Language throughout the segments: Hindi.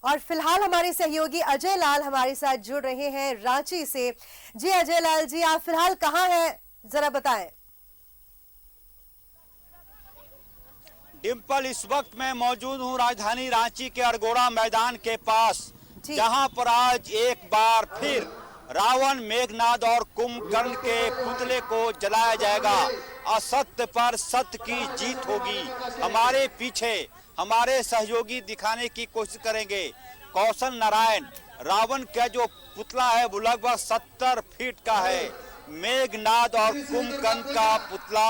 और फिलहाल हमारे सहयोगी अजय लाल हमारे साथ जुड़ रहे हैं रांची से। जी अजय लाल जी, आप फिलहाल कहाँ हैं, जरा बताएं। डिम्पल, इस वक्त मैं मौजूद हूँ राजधानी रांची के अरगोड़ा मैदान के पास, जहां पर आज एक बार फिर रावण, मेघनाद और कुंभकर्ण के पुतले को जलाया जाएगा। असत्य पर सत्य की जीत होगी। हमारे पीछे हमारे सहयोगी दिखाने की कोशिश करेंगे। कौशल नारायण, रावण का जो पुतला है वो लगभग 70 फीट का है। मेघनाद और कुंभकर्ण का पुतला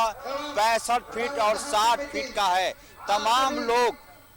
65 फीट और 60 फीट का है।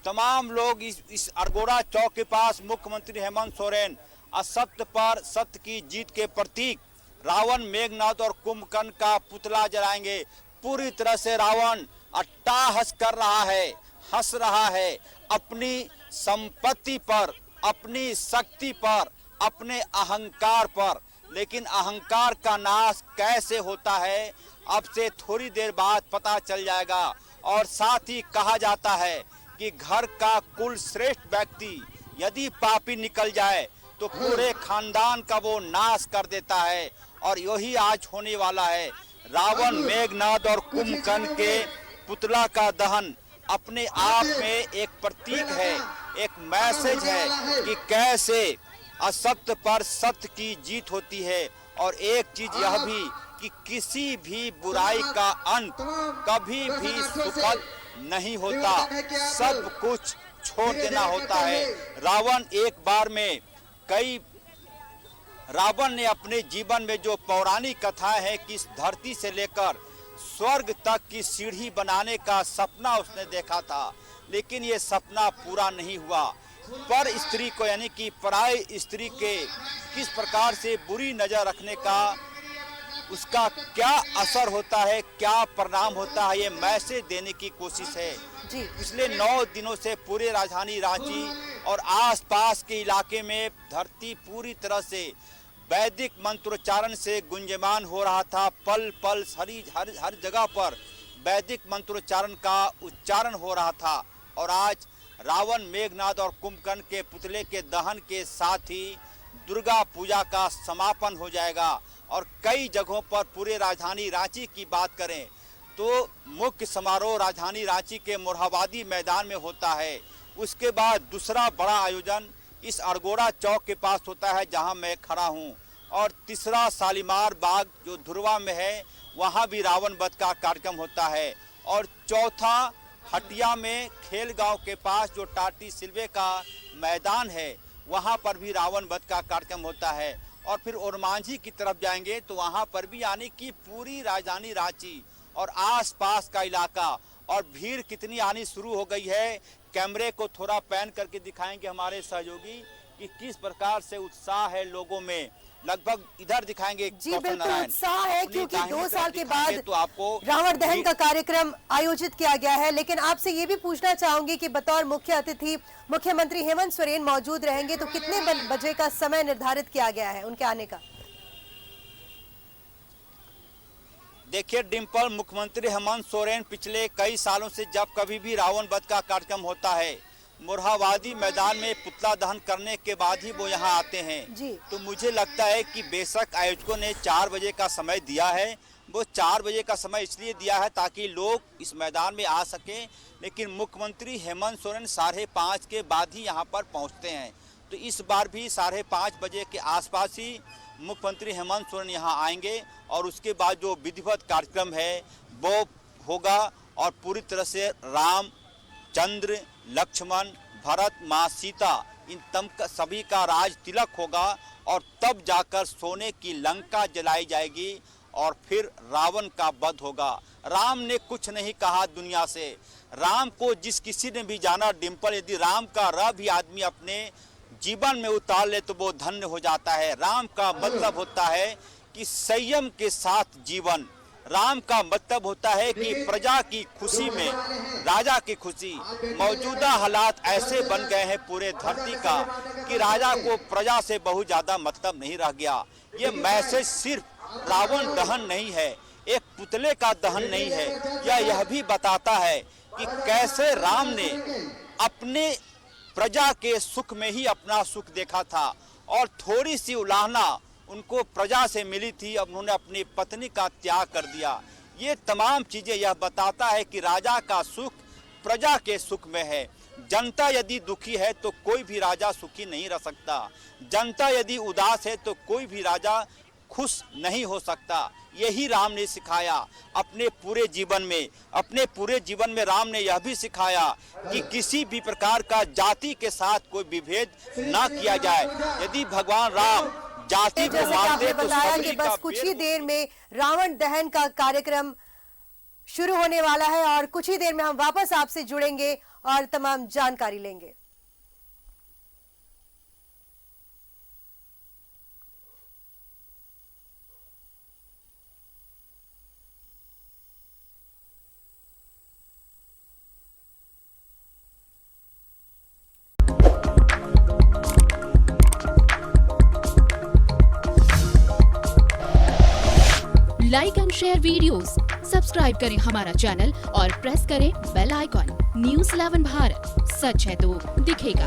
तमाम लोग इस अरगोड़ा चौक के पास मुख्यमंत्री हेमंत सोरेन असत्य पर सत्य की जीत के प्रतीक रावण, मेघनाद और कुंभकर्ण का पुतला जलाएंगे। पूरी तरह से रावण अट्टहास कर रहा है, हंस रहा है अपनी संपत्ति पर, अपनी शक्ति पर, अपने अहंकार पर। लेकिन अहंकार का नाश कैसे होता है अब से थोड़ी देर बाद पता चल जाएगा। और साथ ही कहा जाता है कि घर का कुल श्रेष्ठ व्यक्ति यदि पापी निकल जाए तो पूरे खानदान का वो नाश कर देता है। और यही आज होने वाला है। रावण, मेघनाद और कुंभकर्ण के पुतला का दहन अपने आप में एक प्रतीक है, एक मैसेज है कि कैसे असत्य पर सत्य की जीत होती है। और एक चीज यह भी कि किसी भी बुराई का अंत कभी भी सुखद नहीं होता, सब कुछ छोड़ देना होता है। रावण ने अपने जीवन में जो पौराणिक कथाएं हैं कि इस धरती से लेकर स्वर्ग तक की सीढ़ी बनाने का सपना उसने देखा था, लेकिन ये सपना पूरा नहीं हुआ। पर स्त्री को यानी कि पराई स्त्री के किस प्रकार से बुरी नजर रखने का उसका क्या असर होता है, क्या परिणाम होता है, ये मैसेज देने की कोशिश है। पिछले 9 दिनों से पूरे राजधानी रांची और आसपास के इलाके में धरती पूरी तरह से वैदिक मंत्रोच्चारण से गुंजयमान हो रहा था। पल पल हर जगह पर वैदिक मंत्रोच्चारण का उच्चारण हो रहा था। और आज रावण, मेघनाद और कुंभकर्ण के पुतले के दहन के साथ ही दुर्गा पूजा का समापन हो जाएगा। और कई जगहों पर पूरे राजधानी रांची की बात करें तो मुख्य समारोह राजधानी रांची के मोरहाबादी मैदान में होता है। उसके बाद दूसरा बड़ा आयोजन इस अरगोड़ा चौक के पास होता है जहां मैं खड़ा हूं। और तीसरा शालीमार बाग जो धुरवा में है वहां भी रावण वध का कार्यक्रम होता है। और चौथा हटिया में खेल गांव के पास जो टाटी सिल्वे का मैदान है वहां पर भी रावण वध का कार्यक्रम होता है। और फिर ओरमांझी की तरफ जाएंगे तो वहां पर भी यानी कि पूरी राजधानी रांची और आसपास का इलाका और भीड़ कितनी आनी शुरू हो गई है। कैमरे को थोड़ा पैन करके दिखाएंगे हमारे सहयोगी कि किस प्रकार से उत्साह है लोगों में। लगभग इधर दिखाएंगे। जी बिल्कुल उत्साह है क्योंकि 2 साल के बाद तो आपको रावण दहन का कार्यक्रम आयोजित किया गया है। लेकिन आपसे ये भी पूछना चाहूंगी कि बतौर मुख्य अतिथि मुख्यमंत्री हेमंत सोरेन मौजूद रहेंगे तो कितने बजे का समय निर्धारित किया गया है उनके आने का? देखिए डिम्पल, मुख्यमंत्री हेमंत सोरेन पिछले कई सालों से जब कभी भी रावण वध का कार्यक्रम होता है मोरहाबादी मैदान में पुतला दहन करने के बाद ही वो यहाँ आते हैं। तो मुझे लगता है कि बेशक आयोजकों ने 4 बजे का समय दिया है। वो 4 बजे का समय इसलिए दिया है ताकि लोग इस मैदान में आ सकें। लेकिन मुख्यमंत्री हेमंत सोरेन 5:30 के बाद ही यहाँ पर पहुँचते हैं। तो इस बार भी 5:30 बजे के आसपास ही मुख्यमंत्री हेमंत सोरेन यहाँ आएंगे और उसके बाद जो विधिवत कार्यक्रम है वो होगा। और पूरी तरह से राम, चंद्र, लक्ष्मण, भरत, माँ सीता इन सभी का राज तिलक होगा। और तब जाकर सोने की लंका जलाई जाएगी और फिर रावण का वध होगा। राम ने कुछ नहीं कहा दुनिया से। राम को जिस किसी ने भी जाना डिम्पल, यदि राम का र भी आदमी अपने जीवन में उतार ले तो वो धन्य हो जाता है। राम का मतलब होता है कि संयम के साथ जीवन। राम का मतलब होता है कि प्रजा की खुशी में राजा की खुशी। मौजूदा हालात ऐसे बन गए हैं पूरे धरती का कि राजा को प्रजा से बहुत ज्यादा मतलब नहीं रह गया। ये मैसेज सिर्फ रावण दहन नहीं है, एक पुतले का दहन नहीं है। यह भी बताता है कि कैसे राम ने अपने प्रजा के सुख में ही अपना सुख देखा था और थोड़ी सी उलाहना उनको प्रजा से मिली थी। अब उन्होंने अपनी पत्नी का त्याग कर दिया। ये तमाम चीजें यह बताता है कि राजा का सुख प्रजा के सुख में है। जनता यदि दुखी है तो कोई भी राजा सुखी नहीं रह सकता। जनता यदि उदास है तो कोई भी राजा खुश नहीं हो सकता। यही राम ने सिखाया अपने पूरे जीवन में राम ने यह भी सिखाया कि किसी भी प्रकार का जाति के साथ कोई विभेद ना किया जाए। यदि भगवान राम जाति को जैसे कि मानते आपने तो बताया कि सबरी बस का कुछ पेड़ ही देर में रावण दहन का कार्यक्रम शुरू होने वाला है और कुछ ही देर में हम वापस आपसे जुड़ेंगे और तमाम जानकारी लेंगे। Like and share videos, subscribe करें हमारा चैनल और प्रेस करें बेल आइकॉन। न्यूज़ 11 भारत, सच है तो दिखेगा।